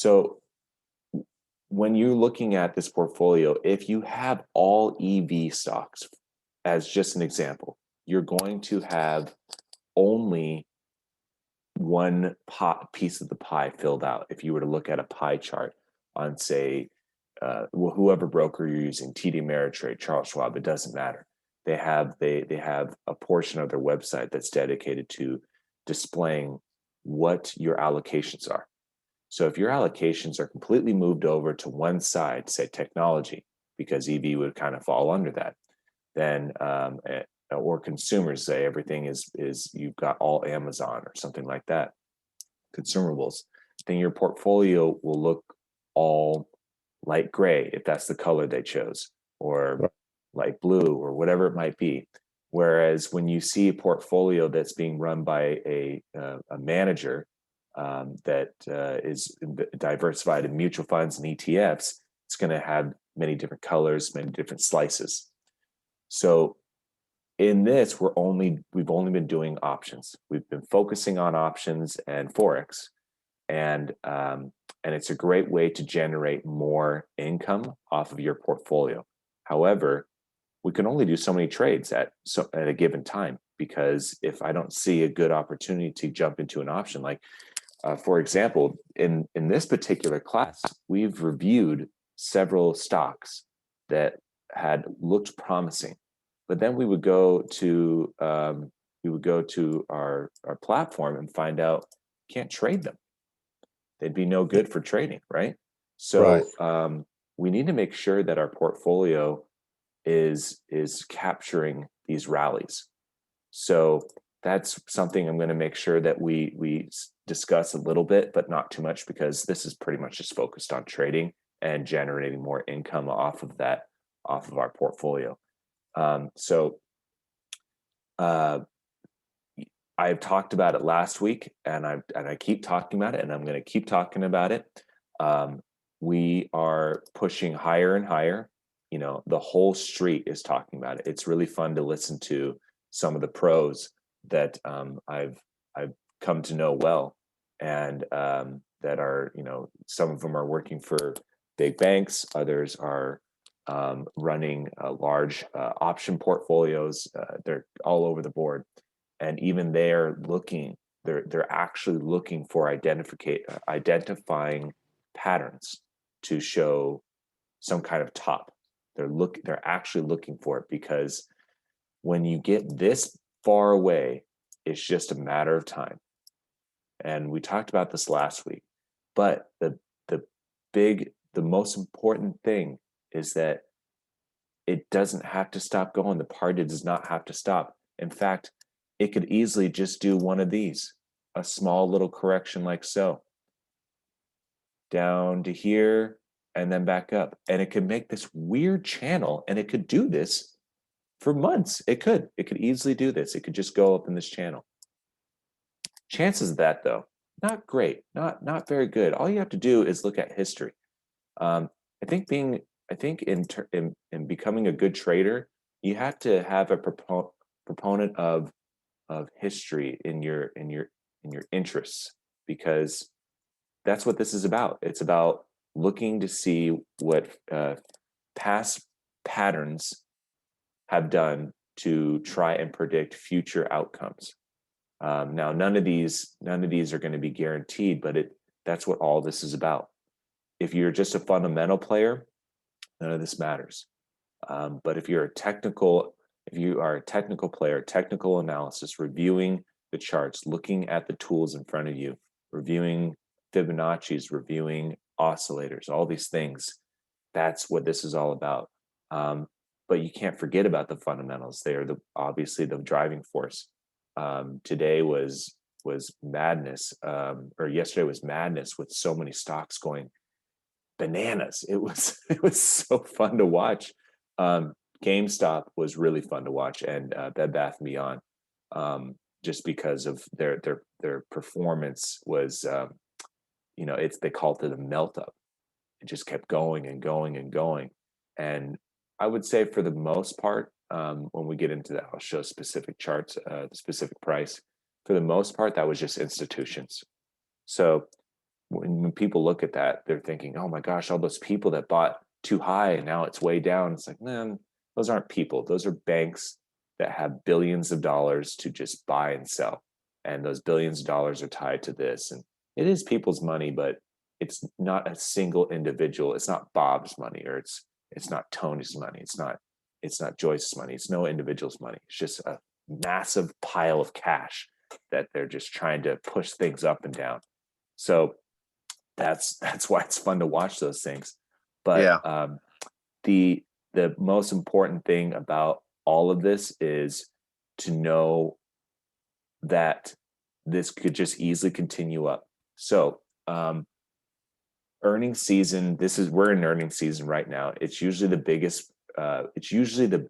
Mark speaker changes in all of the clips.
Speaker 1: So when you're looking at this portfolio, if you have all EV stocks, as just an example, you're going to have only one piece of the pie filled out. If you were to look at a pie chart on, say, whoever broker you're using, TD Ameritrade, Charles Schwab, it doesn't matter. They have a portion of their website that's dedicated to displaying what your allocations are. So if your allocations are completely moved over to one side, say technology, because EV would kind of fall under that, then or consumers, say everything is you've got all Amazon or something like that, consumables, then your portfolio will look all light gray if that's the color they chose, or light blue, or whatever it might be. Whereas when you see a portfolio that's being run by a manager that is diversified in mutual funds and ETFs, it's going to have many different colors, many different slices. So in this, we've only been doing options. We've been focusing on options and Forex, and it's a great way to generate more income off of your portfolio. However, we can only do so many trades at a given time, because if I don't see a good opportunity to jump into an option, like for example, in this particular class, we've reviewed several stocks that had looked promising, but then we would go to our platform and find out can't trade them. They'd be no good for trading, right? So we need to make sure that our portfolio is capturing these rallies. So that's something I'm going to make sure that we discuss a little bit, but not too much, because this is pretty much just focused on trading and generating more income off of our portfolio. I've talked about it last week, and I keep talking about it, and I'm going to keep talking about it. We are pushing higher and higher. You know, the whole street is talking about it. It's really fun to listen to some of the pros that I've come to know well, and that are, you know, some of them are working for big banks, others are running large option portfolios. They're all over the board, and even they're actually looking for identifying patterns to show some kind of top. They're actually looking for it, because when you get this far away, it's just a matter of time. And we talked about this last week, but the most important thing is that it doesn't have to stop going. The party does not have to stop. In fact, it could easily just do one of these, a small little correction like so, down to here and then back up. And it could make this weird channel, and it could do this for months. It could easily do this. It could just go up in this channel. Chances of that, though, not great, not very good. All you have to do is look at history. I think in becoming a good trader, you have to have a proponent of history in your interests, because that's what this is about. It's about looking to see what past patterns have done to try and predict future outcomes. Now, none of these are going to be guaranteed, but that's what all this is about. If you're just a fundamental player, none of this matters. But if you are a technical player, technical analysis, reviewing the charts, looking at the tools in front of you, reviewing Fibonacci's, reviewing oscillators, all these things, that's what this is all about. But you can't forget about the fundamentals. They are obviously the driving force. Today was madness, or yesterday was madness, with so many stocks going bananas. It was so fun to watch. GameStop was really fun to watch, and Bed Bath & Beyond, just because of their performance was, they called it a melt up. It just kept going and going and going. And I would say, for the most part, when we get into that, I'll show specific charts, the specific price. For the most part, that was just institutions. So when people look at that, they're thinking, oh my gosh, all those people that bought too high and now it's way down. It's like, man, those aren't people. Those are banks that have billions of dollars to just buy and sell. And those billions of dollars are tied to this. And it is people's money, but it's not a single individual. It's not Bob's money, or it's not Tony's money. It's not Joyce's money. It's no individual's money. It's just a massive pile of cash that they're just trying to push things up and down. So that's why it's fun to watch those things. But the most important thing about all of this is to know that this could just easily continue up. So earnings season, we're in earnings season right now. It's usually the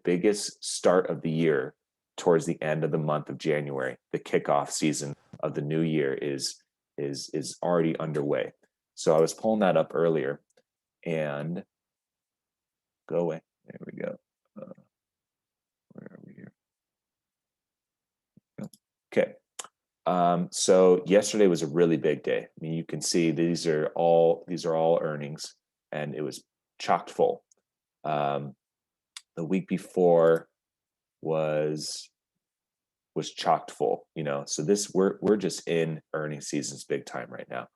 Speaker 1: biggest start of the year towards the end of the month of January. The kickoff season of the new year is already underway. So I was pulling that up earlier, and go away. There we go. Where are we here? Okay. So yesterday was a really big day. I mean, you can see these are all earnings, and it was chocked full. The week before was chocked full, so we're just in earnings seasons big time right now.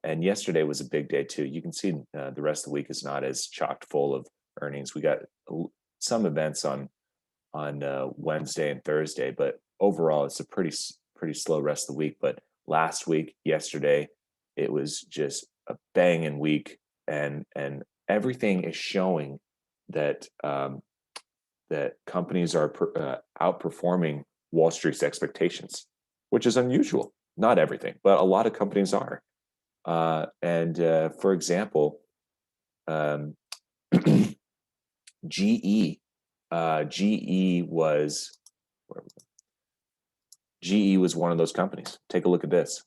Speaker 1: And yesterday was a big day too. You can see the rest of the week is not as chocked full of earnings. We got some events on Wednesday and Thursday, but overall it's a pretty slow rest of the week. But last week, yesterday, it was just a banging week, and everything is showing that that companies are outperforming Wall Street's expectations, which is unusual. Not everything, but a lot of companies are. And for example, GE was one of those companies. Take a look at this.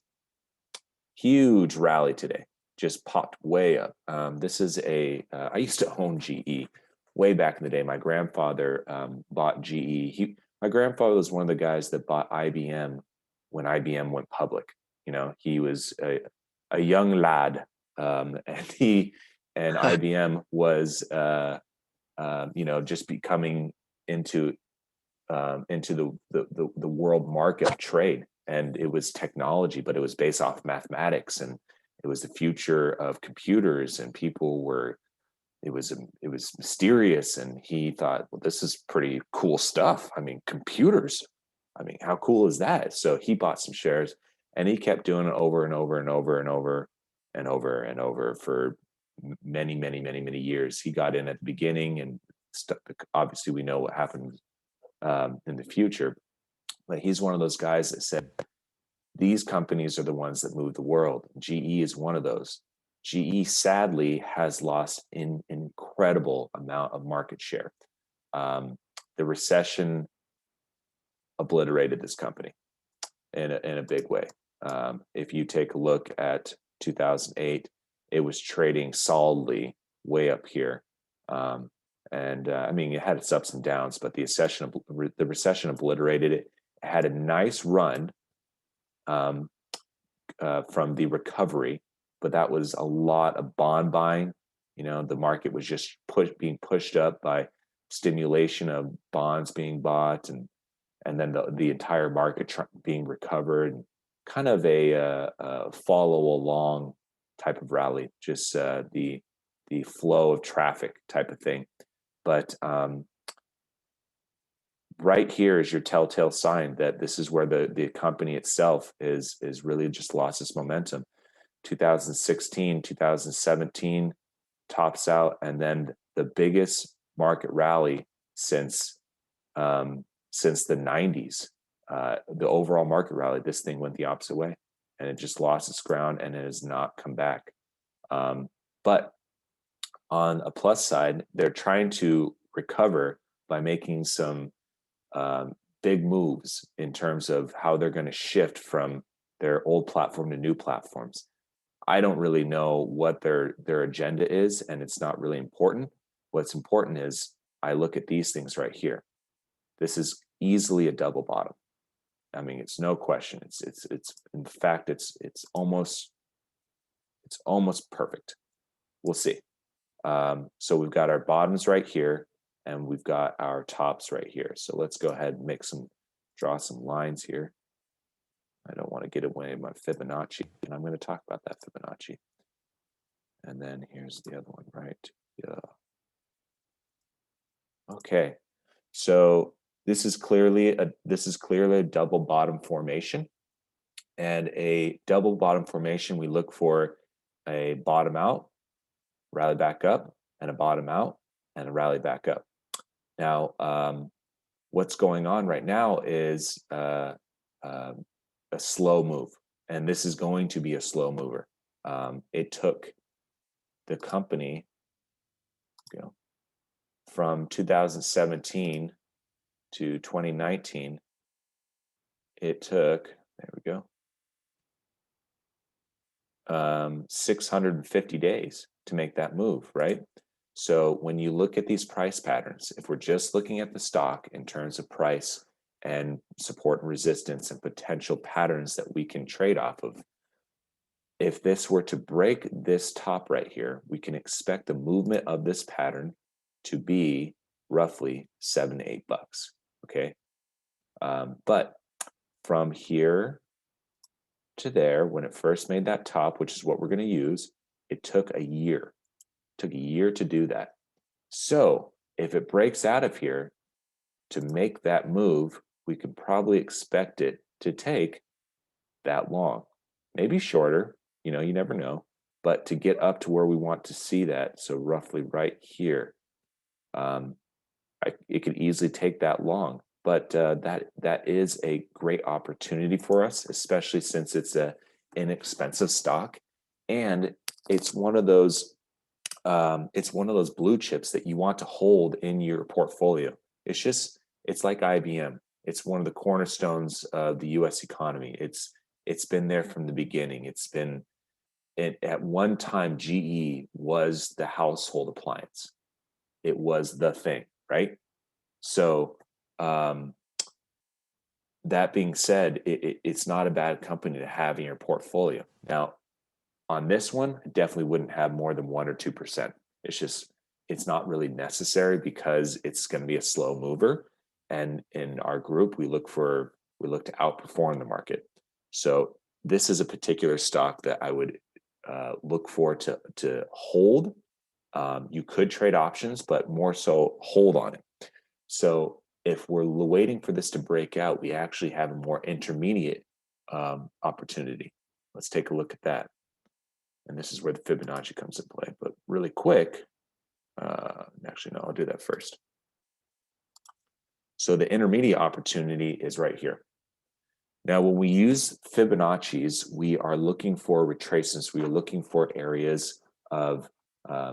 Speaker 1: Huge rally today, just popped way up. This is I used to own GE way back in the day. My grandfather bought GE. My grandfather was one of the guys that bought IBM when IBM went public. He was a young lad, and IBM was just becoming into the world market of trade, and it was technology, but it was based off mathematics, and it was the future of computers, and it was mysterious, and he thought, well, this is pretty cool stuff. I mean, computers. I mean, how cool is that? So he bought some shares, and he kept doing it over and over and over and over and over and over for many, many, many, many years. He got in at the beginning, and obviously we know what happened in the future. But he's one of those guys that said, these companies are the ones that move the world. GE is one of those. GE sadly has lost an incredible amount of market share. The recession obliterated this company in a big way. If you take a look at 2008, it was trading solidly way up here. And I mean, it had its ups and downs, but the recession obliterated it. It had a nice run from the recovery, but that was a lot of bond buying. The market was just being pushed up by stimulation of bonds being bought, and then the entire market being recovered. Kind of a follow along type of rally, just the flow of traffic type of thing. But right here is your telltale sign that this is where the company itself is really just lost its momentum. 2016, 2017 tops out, and then the biggest market rally since the 90s. The overall market rally, this thing went the opposite way, and it just lost its ground, and it has not come back. But on a plus side, they're trying to recover by making some big moves in terms of how they're going to shift from their old platform to new platforms. I don't really know what their agenda is, and it's not really important. What's important is I look at these things right here. This is easily a double bottom. I mean, it's no question. It's in fact, it's almost It's almost perfect. We'll see. So we've got our bottoms right here, and we've got our tops right here. So let's go ahead and draw some lines here. I don't want to get away my Fibonacci, and I'm going to talk about that Fibonacci. And then here's the other one, right? Yeah. Okay. So this is clearly a double bottom formation. And a double bottom formation, we look for a bottom out, rally back up, and a bottom out, and a rally back up. Now, what's going on right now is a slow move, and this is going to be a slow mover. It took the company, from 2017 to 2019. It took, there we go, 650 days to make that move, right? So when you look at these price patterns, if we're just looking at the stock in terms of price and support and resistance and potential patterns that we can trade off of, if this were to break this top right here, we can expect the movement of this pattern to be roughly $7 to $8, okay? But from here to there, when it first made that top, which is what we're going to use, it took a year. It took a year to do that. So if it breaks out of here to make that move, we could probably expect it to take that long, maybe shorter, you never know, but to get up to where we want to see that, so roughly right here, it could easily take that long. But that is a great opportunity for us, especially since it's a inexpensive stock, and it's one of those blue chips that you want to hold in your portfolio. It's like IBM. It's one of the cornerstones of the U.S. economy. It's been there from the beginning. At one time, GE was the household appliance. It was the thing, right? So that being said, it's not a bad company to have in your portfolio. Now, on this one, I definitely wouldn't have more than 1 or 2%. It's not really necessary because it's going to be a slow mover. And in our group, we look to outperform the market. So this is a particular stock that I would look for to hold. You could trade options, but more so hold on it. So if we're waiting for this to break out, we actually have a more intermediate opportunity. Let's take a look at that. And this is where the Fibonacci comes into play. But really quick, actually, no, I'll do that first. So the intermediate opportunity is right here. Now, when we use Fibonacci's, we are looking for retracements. We are looking for areas of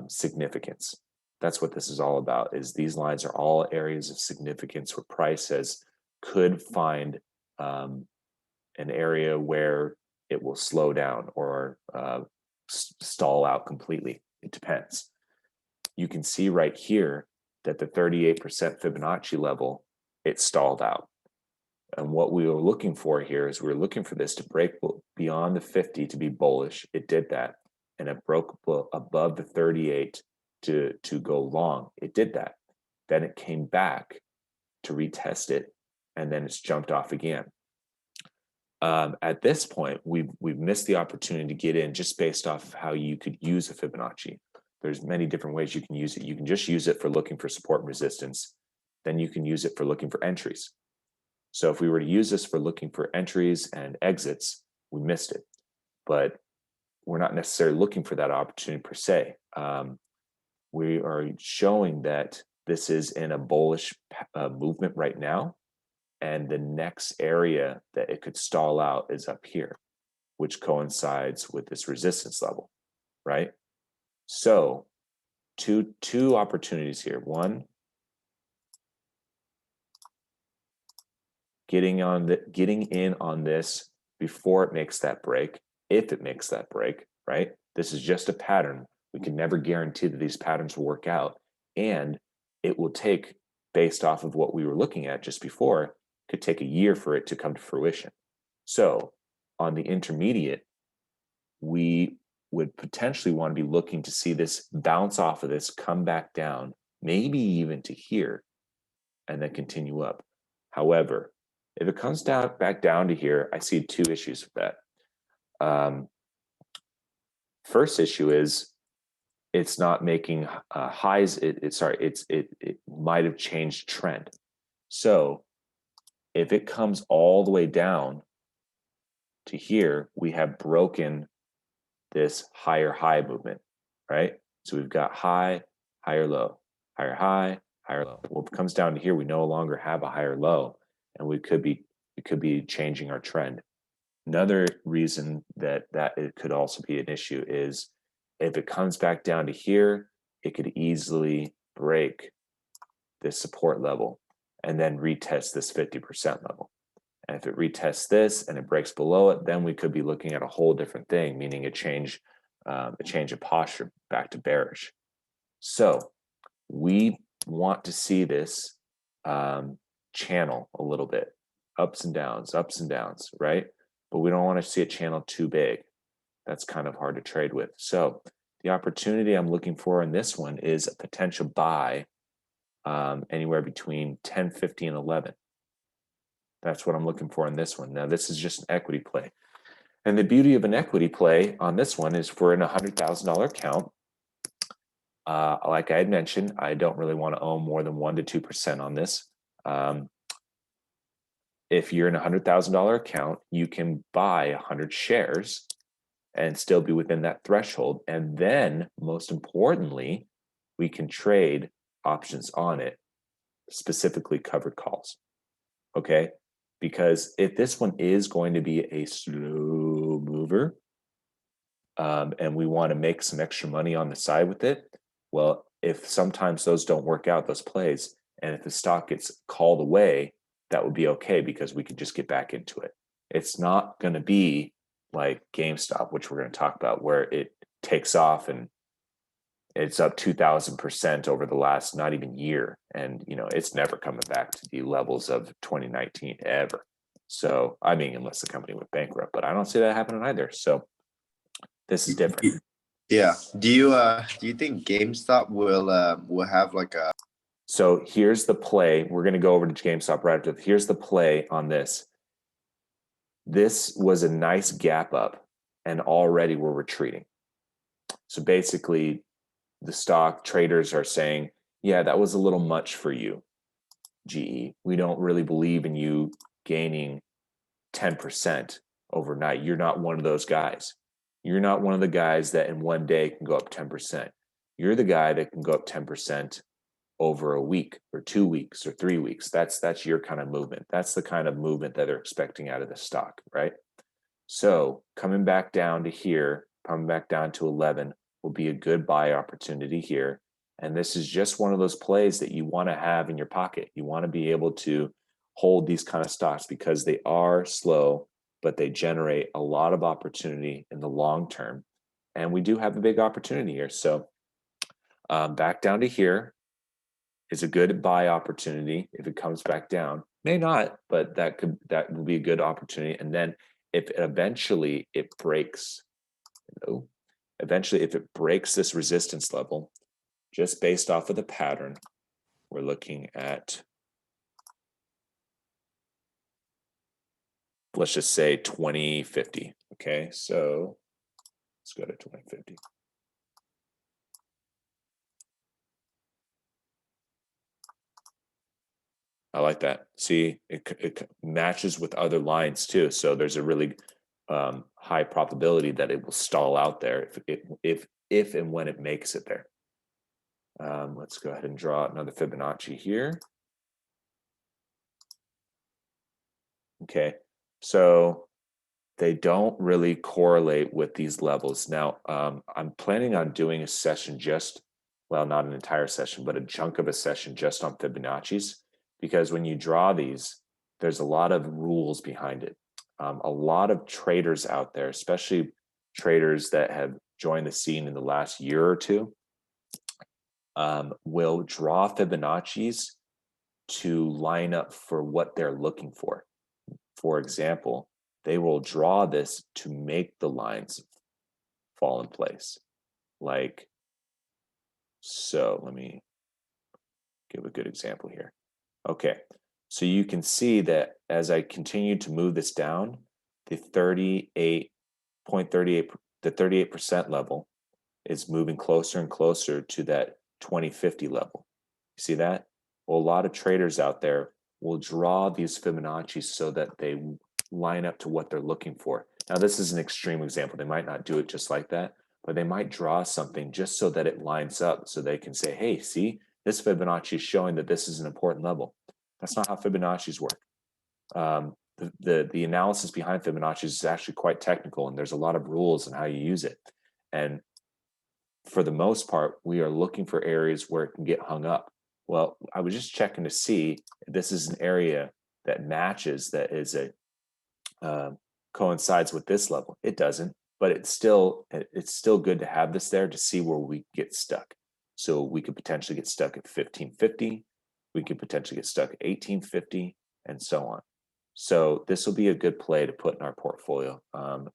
Speaker 1: significance. That's what this is all about, is these lines are all areas of significance where price could find an area where it will slow down or stall out completely. It depends. You can see right here that the 38% Fibonacci level, it stalled out. And what we were looking for here is we were looking for this to break beyond the 50 to be bullish. It did that. And it broke above the 38 to go long. It did that. Then it came back to retest it, and then it's jumped off again. At this point, we've missed the opportunity to get in just based off how you could use a Fibonacci. There's many different ways you can use it. You can just use it for looking for support and resistance. Then you can use it for looking for entries. So if we were to use this for looking for entries and exits, we missed it. But we're not necessarily looking for that opportunity per se. We are showing that this is in a bullish movement right now. And the next area that it could stall out is up here, which coincides with this resistance level, right? So two opportunities here. One, getting in on this before it makes that break, if it makes that break, right? This is just a pattern. We can never guarantee that these patterns will work out, and it will take, based off of what we were looking at just before, could take a year for it to come to fruition. So on the intermediate, we would potentially want to be looking to see this bounce off of this, come back down, maybe even to here, and then continue up. However, if it comes down back down to here, I see two issues with that. First issue is it's not making highs. It might have changed trend. So if it comes all the way down to here, we have broken this higher high movement, right? So we've got high, higher low, higher high, higher low. Well, if it comes down to here, we no longer have a higher low, and it could be changing our trend. Another reason that it could also be an issue is if it comes back down to here, it could easily break this support level and then retest this 50% level. And if it retests this and it breaks below it, then we could be looking at a whole different thing, meaning a change of posture back to bearish. So we want to see this channel a little bit, ups and downs, right? But we don't want to see a channel too big. That's kind of hard to trade with. So the opportunity I'm looking for in this one is a potential buy anywhere between 10.50 and 11. That's what I'm looking for in this one. Now, this is just an equity play. And the beauty of an equity play on this one is for in a $100,000 account. Like I had mentioned, I don't really want to own more than 1 to 2% on this. If you're in a $100,000 account, you can buy 100 shares and still be within that threshold. And then, most importantly, we can trade options on it, specifically covered calls. Okay? Because if this one is going to be a slow mover, and we want to make some extra money on the side with it, well, if sometimes those don't work out, those plays, and if the stock gets called away, that would be okay because we could just get back into it. It's not going to be like GameStop, which we're going to talk about, where it takes off and it's up 2,000% over the last not even year. And, it's never coming back to the levels of 2019 ever. So, I mean, unless the company went bankrupt, but I don't see that happening either. So this is different.
Speaker 2: Yeah. Do you think GameStop will have like a...
Speaker 1: So here's the play. We're going to go over to GameStop right after. Here's the play on this. This was a nice gap up, and already we're retreating. So basically, the stock traders are saying, yeah, that was a little much for you, GE. We don't really believe in you gaining 10% overnight. You're not one of those guys. You're not one of the guys that in one day can go up 10%. You're the guy that can go up 10% over a week or 2 weeks or 3 weeks. That's your kind of movement. That's the kind of movement that they're expecting out of the stock, right? So coming back down to here, coming back down to 11 will be a good buy opportunity here. And this is just one of those plays that you want to have in your pocket. You want to be able to hold these kind of stocks because they are slow, but they generate a lot of opportunity in the long term. And we do have a big opportunity here. So back down to here is a good buy opportunity if it comes back down. May not, but that will be a good opportunity. And then if eventually it breaks, if it breaks this resistance level, just based off of the pattern, we're looking at, let's just say 2050. Okay, so let's go to 2050. I like that. See, it matches with other lines too. So there's a really high probability that it will stall out there if and when it makes it there. Let's go ahead and draw another Fibonacci here. Okay, so they don't really correlate with these levels. Now, I'm planning on doing a session not an entire session, but a chunk of a session just on Fibonacci's, because when you draw these, there's a lot of rules behind it. A lot of traders out there, especially traders that have joined the scene in the last year or two, will draw Fibonacci's to line up for what they're looking for. For example, they will draw this to make the lines fall in place. Like, so let me give a good example here. Okay, so you can see that as I continue to move this down, the 38.38, the 38% level is moving closer and closer to that 2050 level. You see that? Well, a lot of traders out there will draw these Fibonacci so that they line up to what they're looking for. Now, this is an extreme example. They might not do it just like that, but they might draw something just so that it lines up so they can say, hey, see, this Fibonacci is showing that this is an important level. That's not how Fibonacci's work. The analysis behind Fibonacci is actually quite technical, and there's a lot of rules on how you use it. And for the most part, we are looking for areas where it can get hung up. Well, I was just checking to see if this is an area that matches, that is a coincides with this level. It doesn't, but it's still good to have this there to see where we get stuck. So we could potentially get stuck at 1550. We could potentially get stuck at 1850, and so on. So this will be a good play to put in our portfolio, and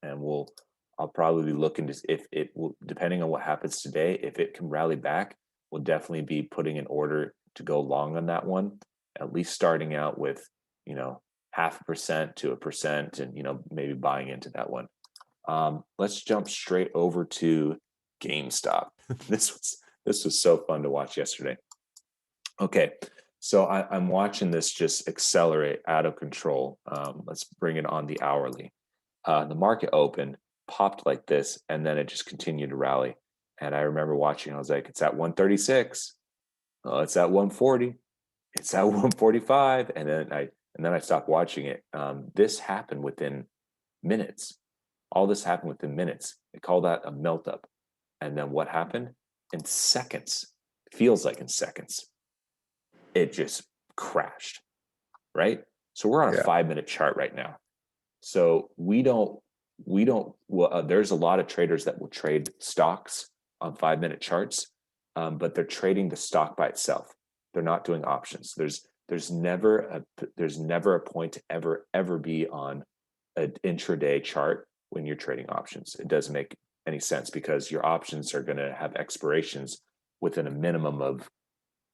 Speaker 1: I'll probably be looking to, if it will, depending on what happens today, if it can rally back, we'll definitely be putting an order to go long on that one, at least starting out with, 0.5% to 1%, and maybe buying into that one. Let's jump straight over to GameStop. this was so fun to watch yesterday. Okay, so I'm watching this just accelerate out of control. Let's bring it on the hourly. The market opened, popped like this, and then it just continued to rally. And I remember watching, I was like, it's at 136. Oh, it's at 140. It's at 145. And then I stopped watching it. This happened within minutes. All this happened within minutes. They call that a melt up. And then what happened? In seconds, feels like in seconds, it just crashed, right? So we're on a 5-minute chart right now. So there's a lot of traders that will trade stocks on 5-minute charts, but they're trading the stock by itself. They're not doing options. There's never a point to ever be on an intraday chart when you're trading options. It doesn't make any sense because your options are going to have expirations within a minimum of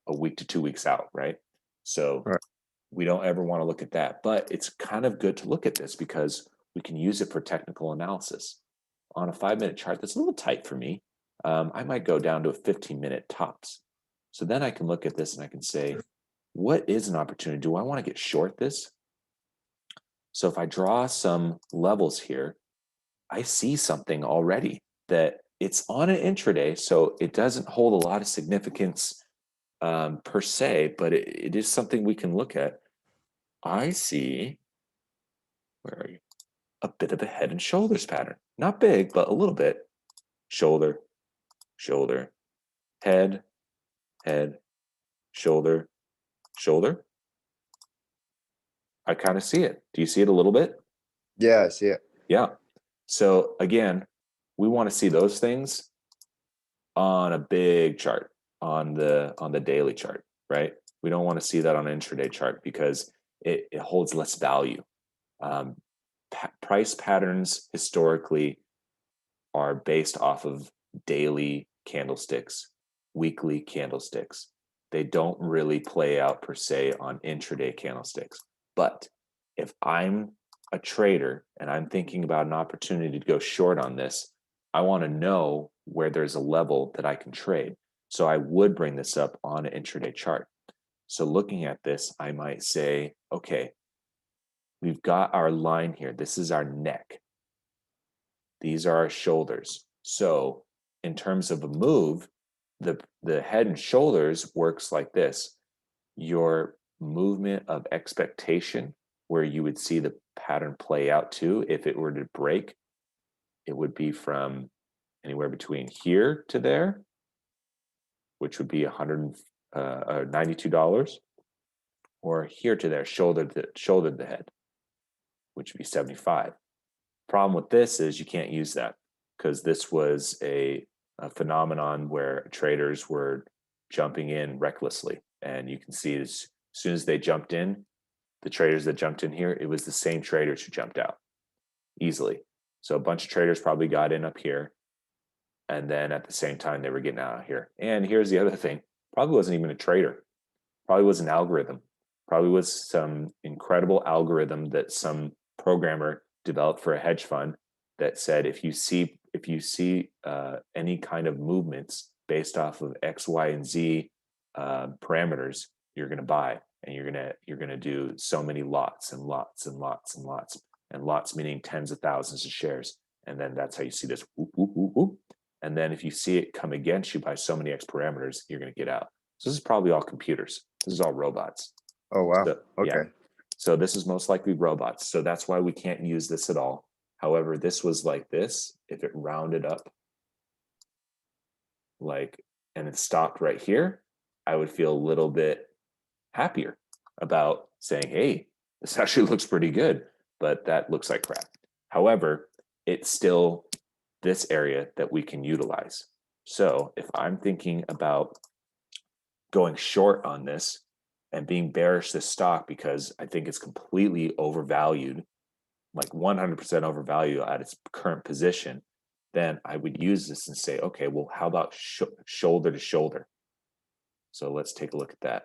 Speaker 1: a week to 2 weeks out, right? So we don't ever want to look at that, but it's kind of good to look at this because we can use it for technical analysis. On a 5-minute chart, that's a little tight for me. I might go down to a 15-minute tops. So then I can look at this and I can say, what is an opportunity? Do I want to get short this? So if I draw some levels here, I see something already that it's on an intraday, so it doesn't hold a lot of significance per se, but it is something we can look at. I see, where are you? A bit of a head and shoulders pattern. Not big, but a little bit. Shoulder, shoulder, head, head, shoulder, shoulder. I kind of see it. Do you see it a little bit?
Speaker 2: Yeah, I see it.
Speaker 1: Yeah. So again, we want to see those things on a big chart, on the daily chart, right? We don't want to see that on an intraday chart because it holds less value. Price patterns historically are based off of daily candlesticks, weekly candlesticks. They don't really play out per se on intraday candlesticks. But if I'm a trader and I'm thinking about an opportunity to go short on this, I want to know where there's a level that I can trade. So I would bring this up on an intraday chart. So looking at this, I might say, okay, we've got our line here. This is our neck. These are our shoulders. So in terms of a move, the head and shoulders works like this. Your movement of expectation, where you would see the pattern play out to, if it were to break, it would be from anywhere between here to there, which would be $92, or here to there, shoulder to the head, which would be 75. Problem with this is you can't use that because this was a phenomenon where traders were jumping in recklessly. And you can see as soon as they jumped in, the traders that jumped in here, it was the same traders who jumped out easily. So a bunch of traders probably got in up here. And then at the same time, they were getting out of here. And here's the other thing, probably wasn't even a trader, probably was an algorithm, probably was some incredible algorithm that some programmer developed for a hedge fund that said if you see any kind of movements based off of X, Y, and Z parameters, you're going to buy, and you're gonna do so many lots and lots and lots and lots, and lots meaning tens of thousands of shares, and then that's how you see this whoop, whoop, whoop, whoop. And then if you see it come against you by so many X parameters, you're going to get out. So this is probably all computers. This is all robots.
Speaker 2: Oh wow.
Speaker 1: So, yeah.
Speaker 2: Okay.
Speaker 1: So this is most likely robots. So that's why we can't use this at all. However, this was like this. If it rounded up like, and it stopped right here, I would feel a little bit happier about saying, hey, this actually looks pretty good, but that looks like crap. However, it's still this area that we can utilize. So if I'm thinking about going short on this and being bearish this stock because I think it's completely overvalued, like 100% overvalued at its current position, then I would use this and say, okay, well, how about shoulder to shoulder? So let's take a look at that.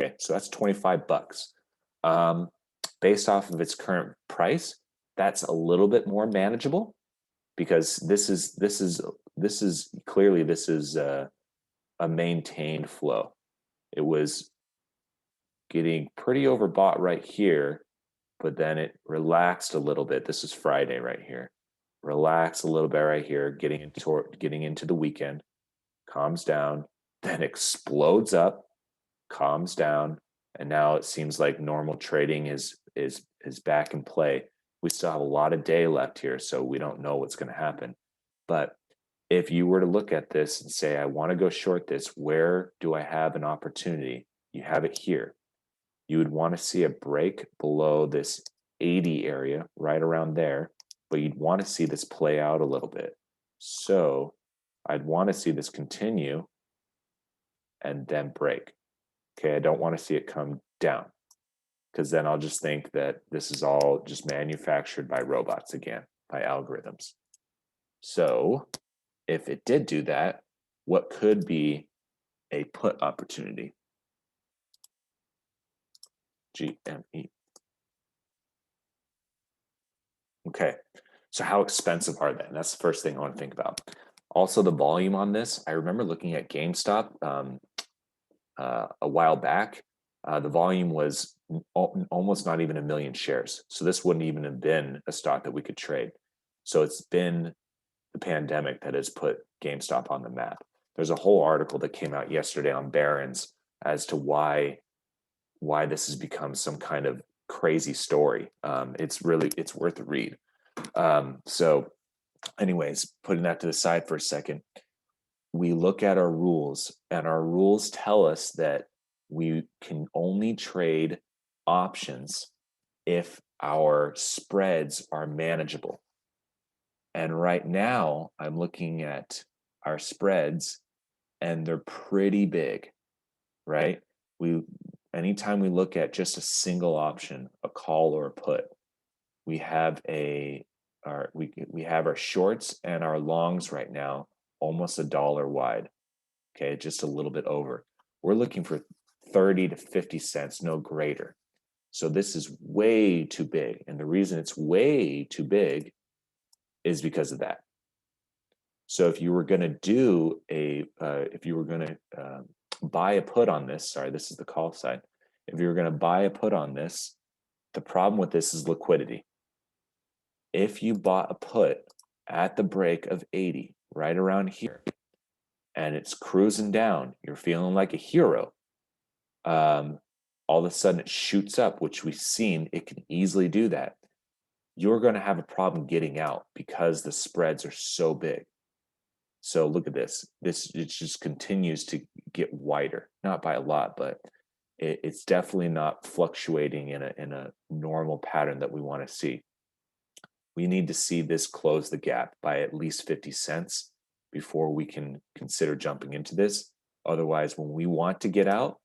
Speaker 1: Okay, so that's 25 bucks. Based off of its current price, that's a little bit more manageable because this is clearly a maintained flow. It was getting pretty overbought right here, but then it relaxed a little bit. This is Friday right here. Relax a little bit right here, getting into the weekend, calms down, then explodes up, calms down, and now it seems like normal trading is back in play. We still have a lot of day left here, so we don't know what's going to happen. But if you were to look at this and say, I want to go short this, where do I have an opportunity? You have it here. You would want to see a break below this 80 area, right around there, but you'd want to see this play out a little bit. So I'd want to see this continue and then break. Okay, I don't want to see it come down because then I'll just think that this is all just manufactured by robots again, by algorithms. So if it did do that, what could be a put opportunity? GME. Okay, so how expensive are they? And that's the first thing I want to think about. Also, the volume on this. I remember looking at GameStop a while back. The volume was almost not even 1 million shares. So this wouldn't even have been a stock that we could trade. So it's been the pandemic that has put GameStop on the map. There's a whole article that came out yesterday on Barron's as to why this has become some kind of crazy story. It's worth a read. So anyways, putting that to the side for a second, we look at our rules, and our rules tell us that we can only trade options if our spreads are manageable. And right now, I'm looking at our spreads, and they're pretty big, right? Anytime we look at just a single option, a call or a put, we have our shorts and our longs right now almost $1 wide. Okay, just a little bit over. We're looking for 30 to 50 cents, no greater. So this is way too big. And the reason it's way too big is because of that. So if you were going to do buy a put on this, sorry, this is the call side. If you were going to buy a put on this, the problem with this is liquidity. If you bought a put at the break of 80, right around here, and it's cruising down, you're feeling like a hero. All of a sudden it shoots up, which we've seen it can easily do that. You're going to have a problem getting out because the spreads are so big. So look at this. It just continues to get wider, not by a lot, but it's definitely not fluctuating in a normal pattern that we want to see. We need to see this close the gap by at least 50 cents before we can consider jumping into this. Otherwise, when we want to get out,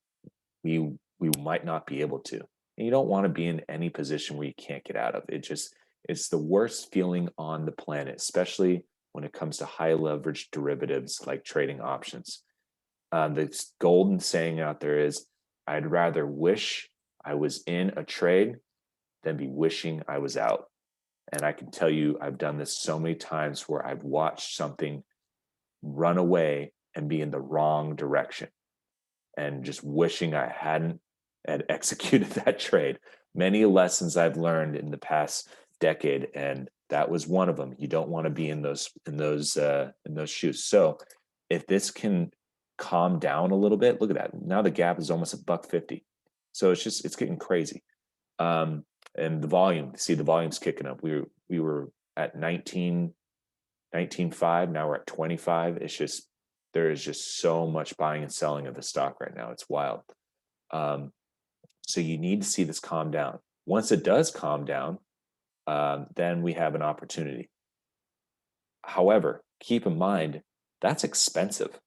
Speaker 1: we might not be able to. And you don't want to be in any position where you can't get out of. It's the worst feeling on the planet, especially when it comes to high leverage derivatives like trading options. The golden saying out there is, I'd rather wish I was in a trade than be wishing I was out. And I can tell you, I've done this so many times where I've watched something run away and be in the wrong direction and just wishing I hadn't had executed that trade. Many lessons I've learned in the past decade, and that was one of them. You don't want to be in those shoes. So if this can calm down a little bit, look at that. Now the gap is almost $1.50. So it's getting crazy. And the volume, see the volume's kicking up. We were at 19.5. Now we're at 25. There is just so much buying and selling of the stock right now. It's wild. So you need to see this calm down. Once it does calm down, then we have an opportunity. However, keep in mind that's expensive.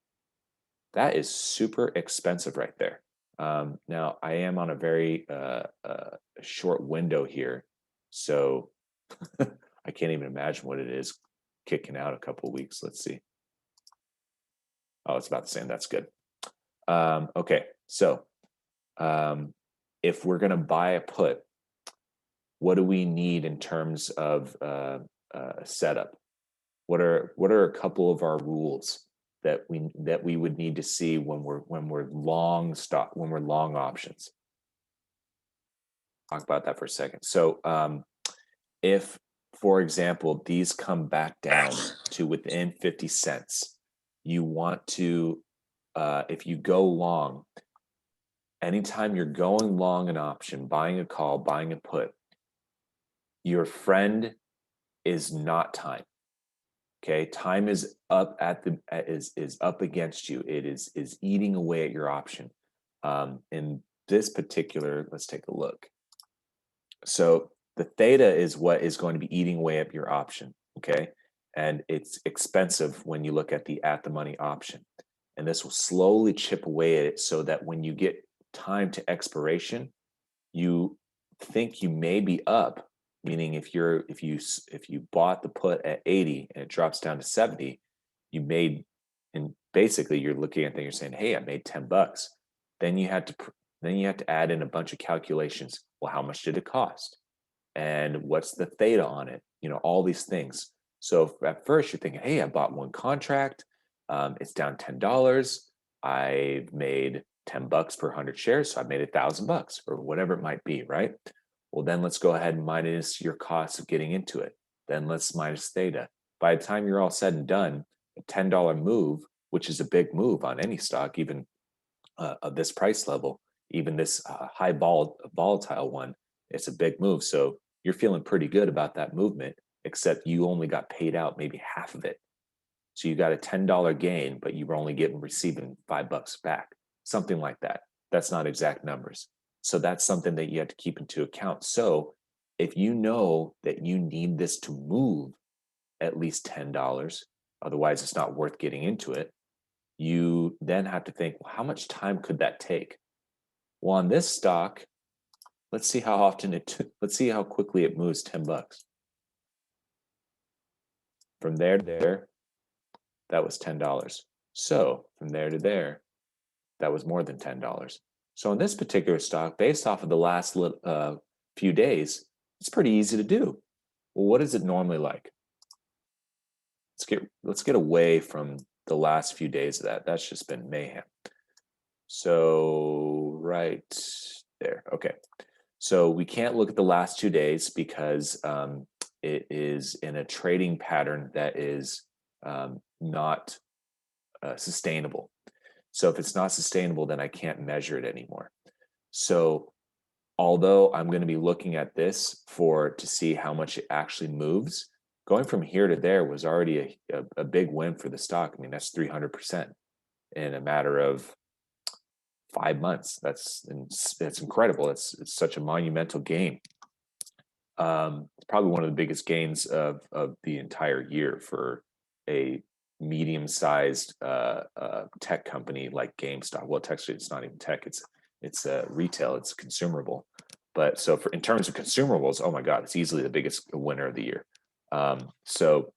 Speaker 1: That is super expensive right there. Now I am on a very short window here, so I can't even imagine what it is kicking out a couple of weeks. Let's see. Oh, it's about the same. That's good. Okay, so if we're going to buy a put, what do we need in terms of setup? What are a couple of our rules that we would need to see when we're long stock, when we're long options? Talk about that for a second. So if, for example, these come back down to within 50 cents, you want to, if you go long, anytime you're going long an option, buying a call, buying a put, your friend is not time. Okay, time is up is up against you. It is eating away at your option. In this particular, let's take a look. So the theta is what is going to be eating away at your option. Okay, and it's expensive when you look at the money option, and this will slowly chip away at it so that when you get time to expiration, you think you may be up, meaning if you bought the put at 80 and it drops down to 70, you made, and basically you're looking at that, you're saying, hey, I made $10. Then you have to add in a bunch of calculations. Well, how much did it cost, and what's the theta on it, all these things. So at first you're thinking, hey, I bought one contract, it's down $10, I've made $10 per 100 shares, so I made $1,000 or whatever it might be, right? Well, then let's go ahead and minus your costs of getting into it. Then let's minus theta. By the time you're all said and done, a $10 move, which is a big move on any stock, even of this price level, even this high volatile one, it's a big move. So you're feeling pretty good about that movement, except you only got paid out maybe half of it. So you got a $10 gain, but you were only receiving $5 back, something like that. That's not exact numbers. So that's something that you have to keep into account. So if you know that you need this to move at least $10, otherwise it's not worth getting into it, you then have to think, well, how much time could that take? Well, on this stock, let's see how quickly it moves $10. From there to there, that was $10. So from there to there, that was more than $10. So in this particular stock, based off of the last few days, it's pretty easy to do. Well, what is it normally like? Let's get away from the last few days of that. That's just been mayhem. So right there. Okay. So we can't look at the last 2 days because it is in a trading pattern that is not sustainable. So if it's not sustainable, then I can't measure it anymore. So although I'm going to be looking at this to see how much it actually moves, going from here to there was already a big win for the stock. I mean, that's 300% in a matter of 5 months. That's incredible. It's such a monumental gain. It's probably one of the biggest gains of the entire year for a medium-sized tech company like GameStop. Well, technically, it's not even tech; it's retail. It's consumable, But so in terms of consumables, oh my God, it's easily the biggest winner of the year. So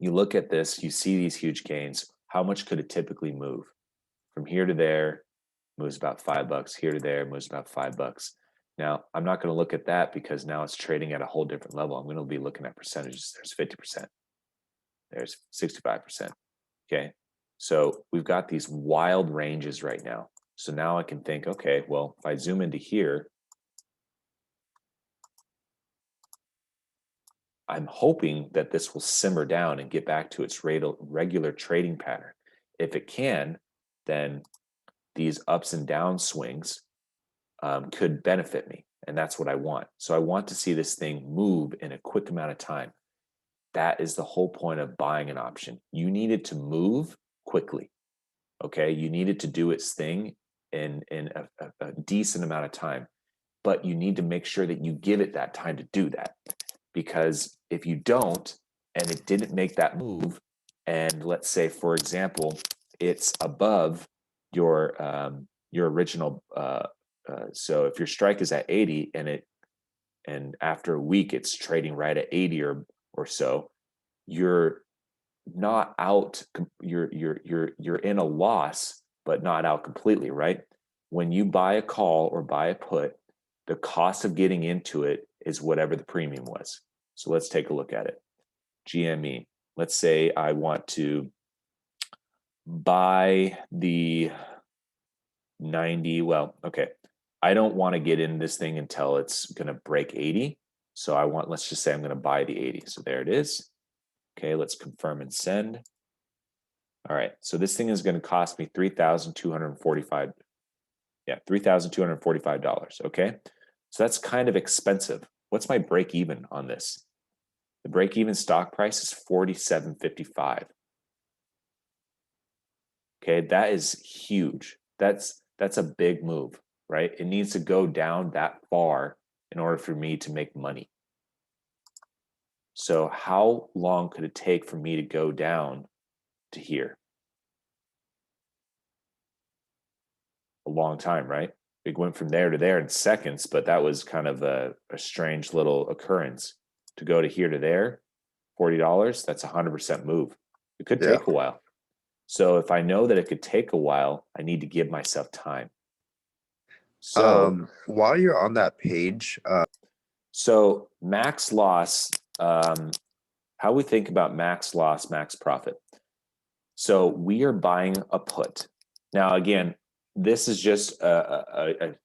Speaker 1: you look at this, you see these huge gains. How much could it typically move? From here to there, moves about $5. Here to there, moves about $5. Now, I'm not going to look at that because now it's trading at a whole different level. I'm going to be looking at percentages. There's 50%. There's 65%. Okay. So we've got these wild ranges right now. So now I can think, okay, well, if I zoom into here, I'm hoping that this will simmer down and get back to its regular trading pattern. If it can, then these ups and down swings could benefit me. And that's what I want. So I want to see this thing move in a quick amount of time. That is the whole point of buying an option. You need it to move quickly. Okay. You need it to do its thing in a decent amount of time. But you need to make sure that you give it that time to do that. Because if you don't, and it didn't make that move, and let's say, for example, it's above your original. So if your strike is at 80, and after a week it's trading right at 80 or so, you're not out. You're in a loss, but not out completely, right? When you buy a call or buy a put, the cost of getting into it is whatever the premium was. So let's take a look at it. GME. Let's say I want to buy the 90. Well, okay. I don't want to get in this thing until it's going to break 80. So let's just say I'm going to buy the 80. So there it is. Okay, let's confirm and send. All right. So this thing is going to cost me $3,245. Yeah, $3,245. Okay. So that's kind of expensive. What's my break even on this? The break even stock price is $47.55. Okay, that is huge. That's a big move, right? It needs to go down that far in order for me to make money. So how long could it take for me to go down to here? A long time, right? It went from there to there in seconds, but that was kind of a strange little occurrence. To go to here to there, $40, that's 100% move. It could take a while. So if I know that it could take a while, I need to give myself time. So
Speaker 2: while you're on that page,
Speaker 1: so max loss, how we think about max loss, max profit. So we are buying a put. Now, again, this is just a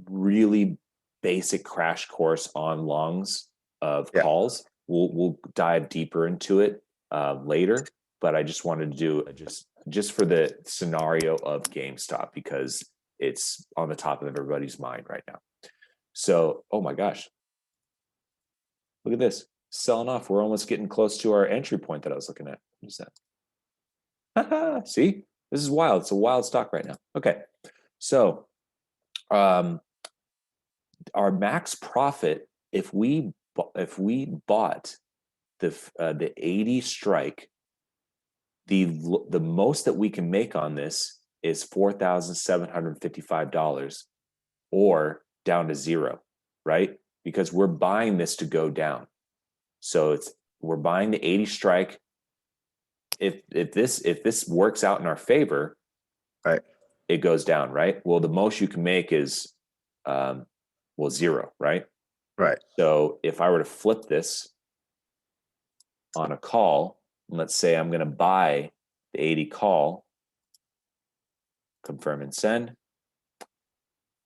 Speaker 1: really basic crash course on longs of calls. We'll dive deeper into it later, but I just wanted to do just for the scenario of GameStop because it's on the top of everybody's mind right now. So, oh my gosh, look at this, selling off. We're almost getting close to our entry point that I was looking at. What is that? See, this is wild. It's a wild stock right now. Okay, so our max profit, if we bought the 80 strike, the most that we can make on this is $4,755 or down to zero, right? Because we're buying this to go down. So we're buying the 80 strike. If this works out in our favor,
Speaker 2: right,
Speaker 1: it goes down, right? Well, the most you can make is zero, right?
Speaker 2: Right.
Speaker 1: So if I were to flip this on a call, and let's say I'm going to buy the 80 call, confirm and send,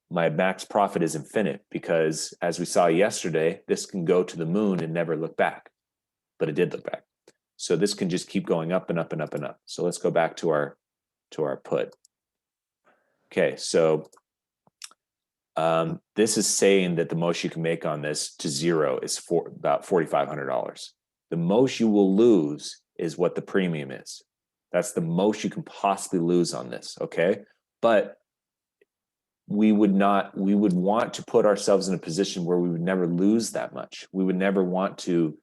Speaker 1: my max profit is infinite because as we saw yesterday, this can go to the moon and never look back, but it did look back. So this can just keep going up and up and up and up. So let's go back to our put. Okay, so this is saying that the most you can make on this to zero is about $4,500. The most you will lose is what the premium is. That's the most you can possibly lose on this, okay? But we would want to put ourselves in a position where we would never lose that much. We would never want to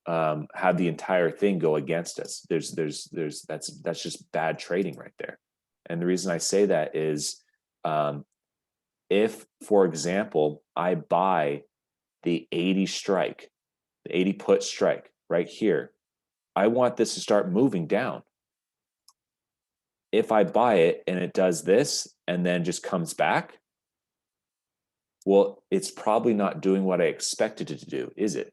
Speaker 1: have the entire thing go against us. That's just bad trading right there. And the reason I say that is if, for example, I buy the 80 strike, the 80 put strike right here, I want this to start moving down. If I buy it and it does this and then just comes back, well, it's probably not doing what I expected it to do, is it?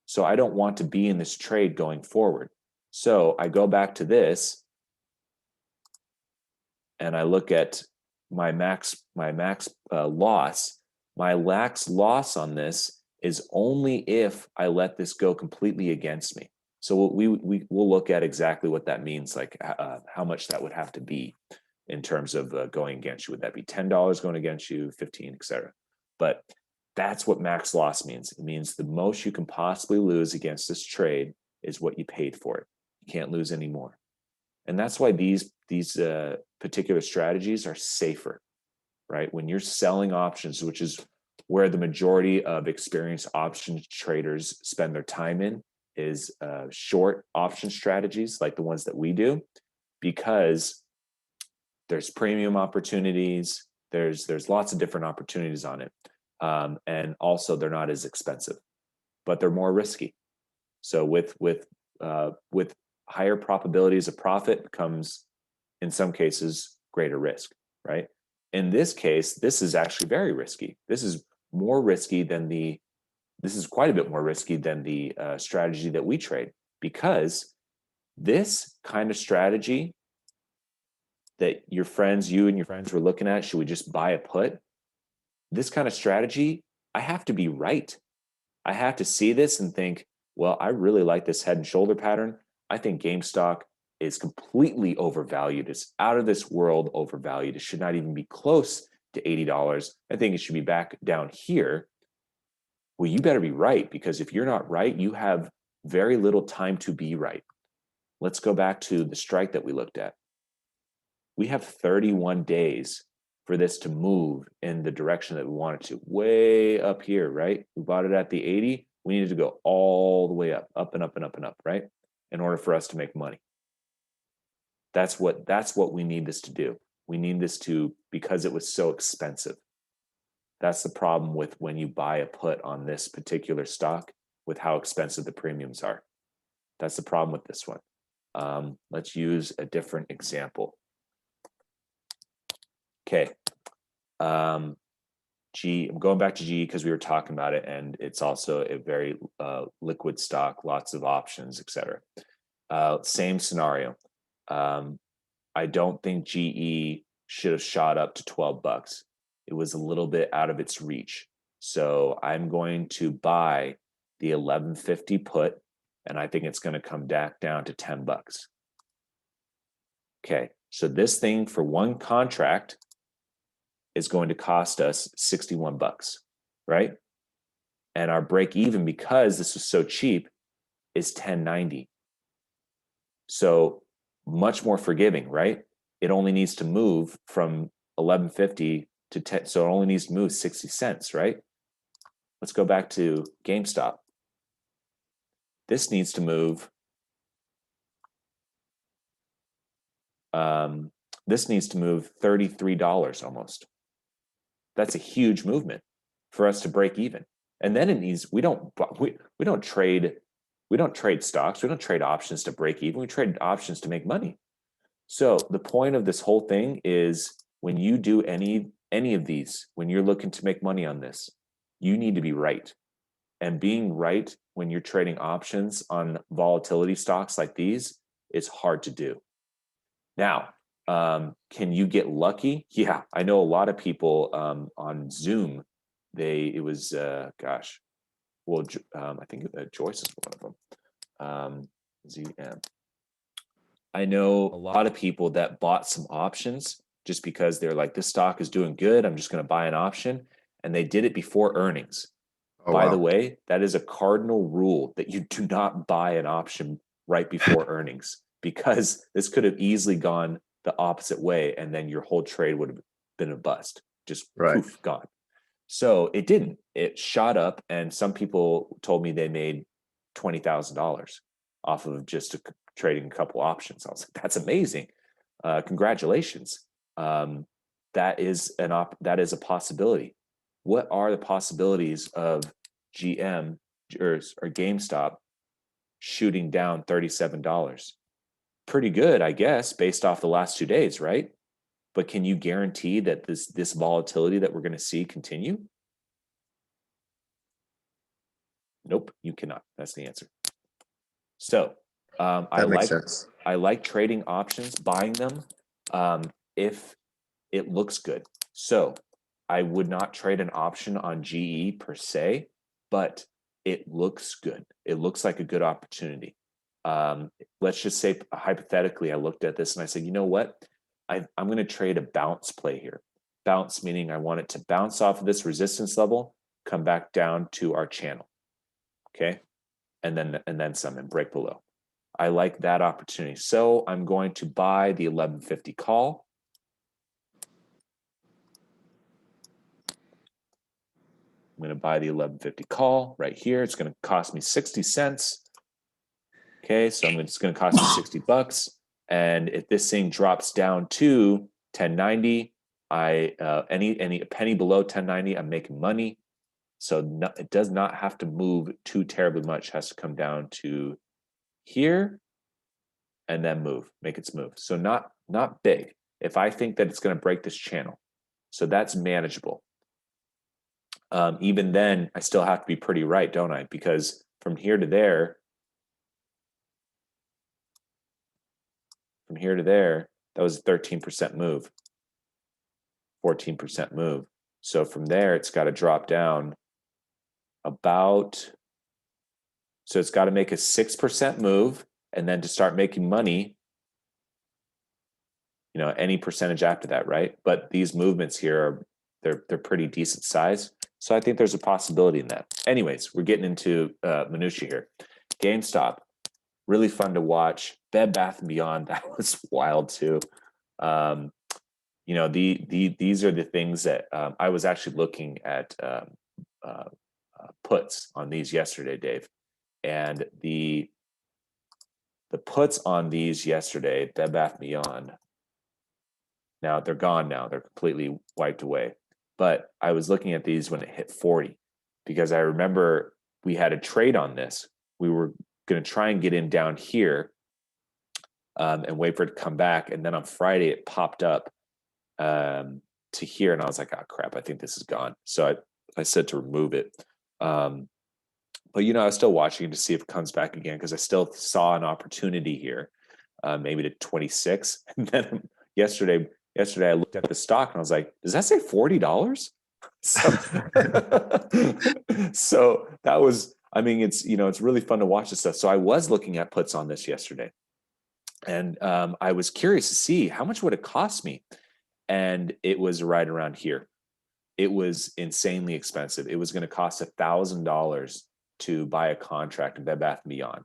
Speaker 1: So I don't want to be in this trade going forward. So I go back to this and I look at my max loss. My max loss on this is only if I let this go completely against me. So we'll look at exactly what that means, like how much that would have to be in terms of going against you. Would that be $10 going against you, 15, etc.? But that's what max loss means. It means the most you can possibly lose against this trade is what you paid for it. You can't lose any more. And that's why these particular strategies are safer, right? When you're selling options, which is where the majority of experienced options traders spend their time in, is short option strategies like the ones that we do, because there's premium opportunities, there's lots of different opportunities on it, and also they're not as expensive, but they're more risky. So with higher probabilities of profit comes, in some cases, greater risk, right? In this case, this is actually very risky. This is more risky than this is quite a bit more risky than the strategy that we trade, because this kind of strategy that you and your friends were looking at, should we just buy a put? This kind of strategy, I have to be right. I have to see this and think, well, I really like this head and shoulder pattern. I think GameStop is completely overvalued. It's out of this world overvalued. It should not even be close to $80. I think it should be back down here. Well, you better be right, because if you're not right, you have very little time to be right. Let's go back to the strike that we looked at. We have 31 days for this to move in the direction that we want it to, way up here, right? We bought it at the 80. We needed to go all the way up and up and up and up, right? In order for us to make money. That's what we need this to do. We need this to, because it was so expensive. That's the problem with when you buy a put on this particular stock, with how expensive the premiums are. That's the problem with this one. Let's use a different example. Okay. I'm going back to GE because we were talking about it, and it's also a very liquid stock, lots of options, etc. Same scenario. I don't think GE should have shot up to $12. It was a little bit out of its reach. So I'm going to buy the 1150 put, and I think it's going to come back down to $10. Okay, so this thing for one contract is going to cost us $61, right? And our break even, because this was so cheap, is $10.90. So much more forgiving, right? It only needs to move from 1150 to 10, so it only needs to move 60 cents, right? Let's go back to GameStop. This needs to move. This needs to move $33 almost. That's a huge movement for us to break even. And then it needs, we don't trade stocks, we don't trade options to break even, we trade options to make money. So the point of this whole thing is, when you do any of these, when you're looking to make money on this, you need to be right. And being right when you're trading options on volatility stocks like these is hard to do. Now, can you get lucky? Yeah, I know a lot of people on Zoom. I think Joyce is one of them. ZM. I know a lot of people that bought some options just because they're like, this stock is doing good, I'm just going to buy an option, and they did it before earnings.
Speaker 2: Oh,
Speaker 1: By
Speaker 2: wow.
Speaker 1: the way, that is a cardinal rule, that you do not buy an option right before earnings, because this could have easily gone the opposite way, and then your whole trade would have been a bust, just poof, gone. So it didn't. It shot up, and some people told me they made $20,000 off of just trading a couple options. I was like, that's amazing. Congratulations. that is a possibility. What are the possibilities of GM or GameStop shooting down $37? Pretty good, I guess, based off the last 2 days, right? But can you guarantee that this volatility that we're going to see continue? Nope, you cannot. That's the answer. So I
Speaker 2: That makes sense.
Speaker 1: like trading options, buying them if it looks good. So I would not trade an option on GE per se, but it looks good. It looks like a good opportunity. Let's just say hypothetically, I looked at this and I said, you know what? I'm going to trade a bounce play here. Bounce meaning I want it to bounce off of this resistance level, come back down to our channel. Okay. And then some and break below. I like that opportunity. So I'm going to buy the 1150 call. I'm going to buy the 1150 call right here. It's going to cost me 60 cents. Okay, so it's going to cost me $60. And if this thing drops down to 1090, any penny below 1090, I'm making money. So it does not have to move too terribly much. It has to come down to here and then make its move. So not big. If I think that it's going to break this channel, so that's manageable. Even then, I still have to be pretty right, don't I? Because from here to there, that was a 13% move, 14% move. So from there, it's got to drop down about, so it's got to make a 6% move, and then to start making money, any percentage after that, right? But these movements here they're pretty decent size. So I think there's a possibility in that. Anyways, we're getting into minutia here. GameStop, really fun to watch. Bed Bath & Beyond, that was wild too. These are the things that I was actually looking at puts on these yesterday, Dave. And the puts on these yesterday, Bed Bath & Beyond, now they're gone now. They're completely wiped away. But I was looking at these when it hit 40 because I remember we had a trade on this. We were going to try and get in down here and wait for it to come back. And then on Friday, it popped up to here. And I was like, oh, crap, I think this is gone. So I said to remove it. But, I was still watching to see if it comes back again because I still saw an opportunity here, maybe to 26. And then yesterday I looked at the stock and I was like, does that say $40? So, so that was, it's really fun to watch this stuff. So I was looking at puts on this yesterday. And I was curious to see how much would it cost me. And it was right around here. It was insanely expensive. It was going to cost $1,000 to buy a contract in Bed Bath & Beyond.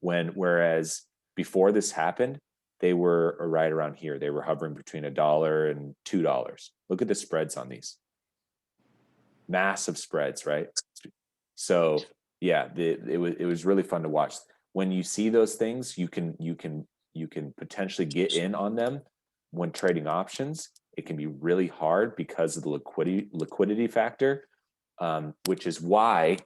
Speaker 1: Whereas before this happened, they were right around here. They were hovering between $1 and $2. Look at the spreads on these. Massive spreads, right? So yeah, it was really fun to watch. When you see those things, you can potentially get in on them when trading options. It can be really hard because of the liquidity factor, which is why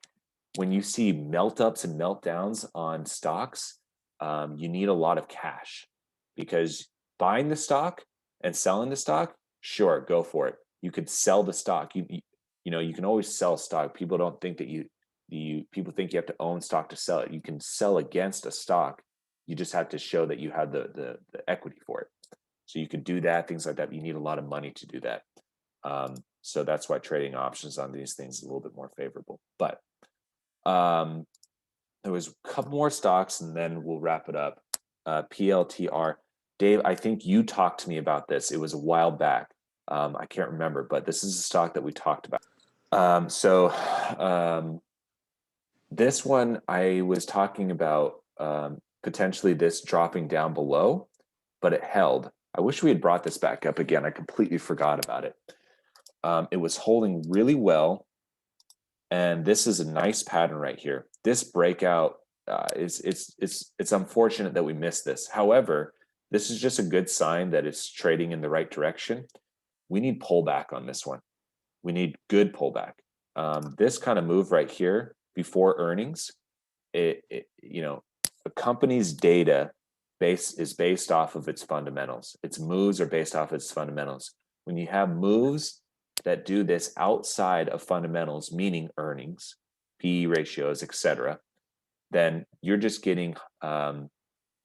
Speaker 1: when you see melt ups and meltdowns on stocks, you need a lot of cash. Because buying the stock and selling the stock, sure, go for it. You could sell the stock. You can always sell stock. People don't think that people think you have to own stock to sell it. You can sell against a stock. You just have to show that you have the equity for it. So you could do that, things like that. You need a lot of money to do that. So that's why trading options on these things is a little bit more favorable. But there was a couple more stocks, and then we'll wrap it up. PLTR. Dave, I think you talked to me about this. It was a while back. I can't remember, but this is a stock that we talked about. This one I was talking about potentially this dropping down below, but it held. I wish we had brought this back up again. I completely forgot about it. It was holding really well, and this is a nice pattern right here. This breakout it's unfortunate that we missed this. However, this is just a good sign that it's trading in the right direction. we need pullback on this one. We need good pullback. This kind of move right here before earnings, you know, a company's data is based off of its fundamentals. Its moves are based off its fundamentals. When you have moves that do this outside of fundamentals, meaning earnings, PE ratios, etc., then you're just getting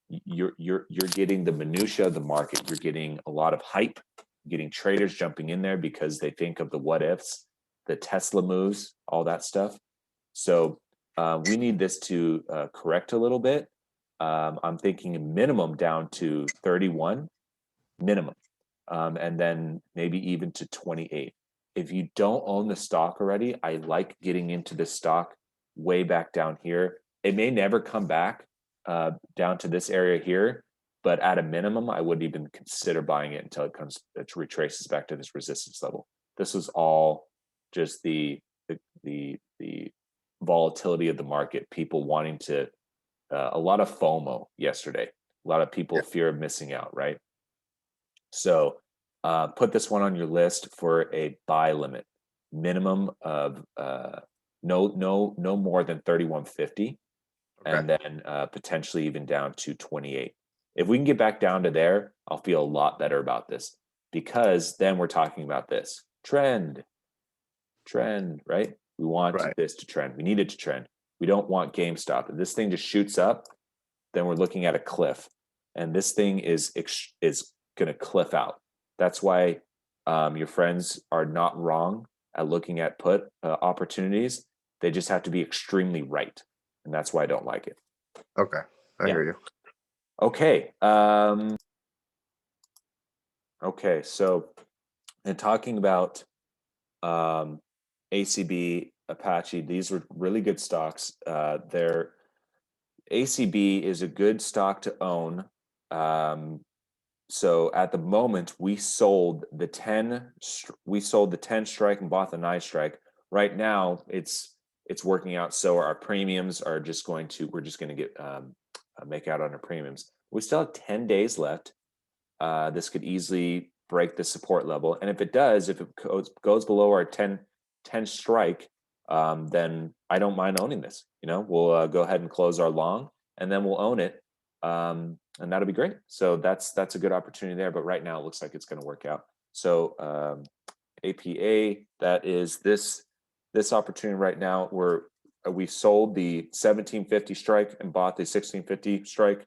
Speaker 1: you're getting the minutia of the market. You're getting a lot of hype. You're getting traders jumping in there because they think of the what ifs, the Tesla moves, all that stuff. So we need this to correct a little bit. I'm thinking minimum down to 31 minimum, and then maybe even to 28. If you don't own the stock already, I like getting into the stock way back down here. It may never come back down to this area here, but at a minimum, I wouldn't even consider buying it until it retraces back to this resistance level. This was all just the volatility of the market, people wanting to, a lot of FOMO yesterday, a lot of people fear of missing out, right? So put this one on your list for a buy limit, minimum of no more than 3150, and then potentially even down to 28. If we can get back down to there, I'll feel a lot better about this, because then we're talking about this trend, right? We want this to trend. We need it to trend. We don't want GameStop. If this thing just shoots up, then we're looking at a cliff, and this thing is going to cliff out. That's why your friends are not wrong at looking at put opportunities. They just have to be extremely right, and that's why I don't like it.
Speaker 2: Okay, I hear you.
Speaker 1: Okay. Okay, so in talking about ACB, Apache, these were really good stocks. ACB is a good stock to own. So at the moment, we sold the 10 strike and bought the 9 strike. Right now, it's working out. So our premiums are just going to, we're just going to get make out on our premiums. We still have 10 days left. This could easily break the support level, and if it does, if it goes below our 10 strike, then I don't mind owning this. We'll go ahead and close our long, and then we'll own it, and that'll be great. So that's a good opportunity there. But right now, it looks like it's going to work out. So APA, that is this opportunity right now, where we sold the 1750 strike and bought the 1650 strike.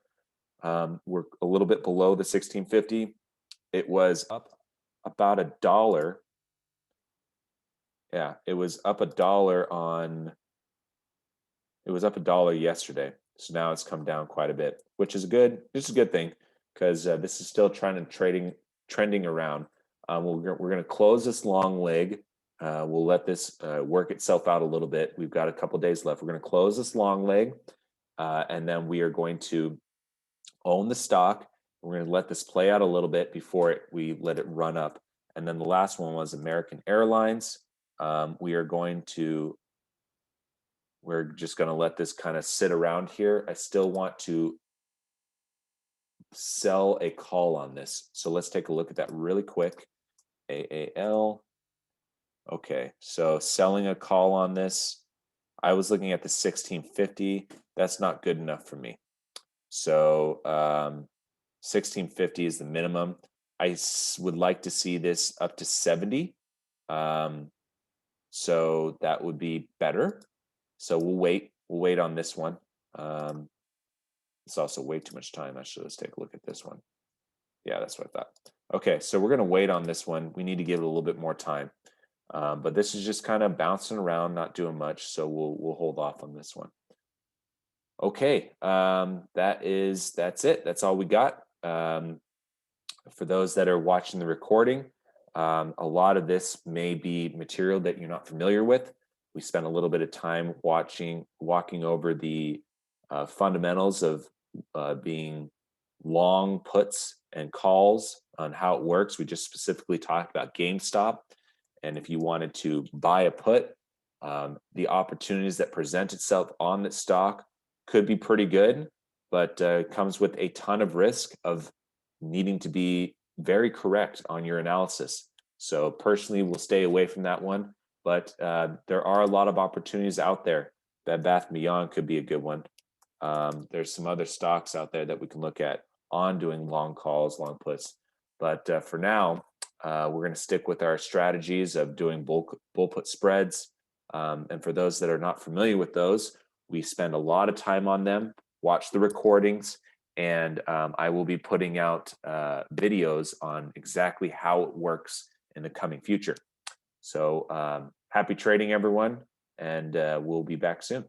Speaker 1: We're a little bit below the 1650. It was up about $1. Yeah, it was up $1 it was up $1 yesterday. So now it's come down quite a bit, which is good. This is a good thing, because this is still trending around. We're going to close this long leg. We'll let this work itself out a little bit. We've got a couple days left. We're going to close this long leg, and then we are going to own the stock. We're going to let this play out a little bit before we let it run up. And then the last one was American Airlines. We're just going to let this kind of sit around here. I still want to sell a call on this. So let's take a look at that really quick. AAL. Okay, so selling a call on this. I was looking at the 1650. That's not good enough for me. So 1650 is the minimum. I would like to see this up to 70. So that would be better. So we'll wait on this one. It's also way too much time. Actually, let's take a look at this one. Yeah, that's what I thought. Okay, so we're going to wait on this one. We need to give it a little bit more time. But this is just kind of bouncing around, not doing much. So we'll hold off on this one. Okay, that's it. That's all we got. For those that are watching the recording, a lot of this may be material that you're not familiar with. We spent a little bit of time walking over the fundamentals of being long puts and calls, on how it works. We just specifically talked about GameStop, and if you wanted to buy a put, the opportunities that present itself on that stock could be pretty good, but comes with a ton of risk of needing to be very correct on your analysis. So personally, we'll stay away from that one. But there are a lot of opportunities out there. Bed Bath & Beyond could be a good one. There's some other stocks out there that we can look at on doing long calls, long puts. But for now, we're going to stick with our strategies of doing bull put spreads. And for those that are not familiar with those, we spend a lot of time on them. Watch the recordings, and I will be putting out videos on exactly how it works in the coming future. So happy trading, everyone, and we'll be back soon.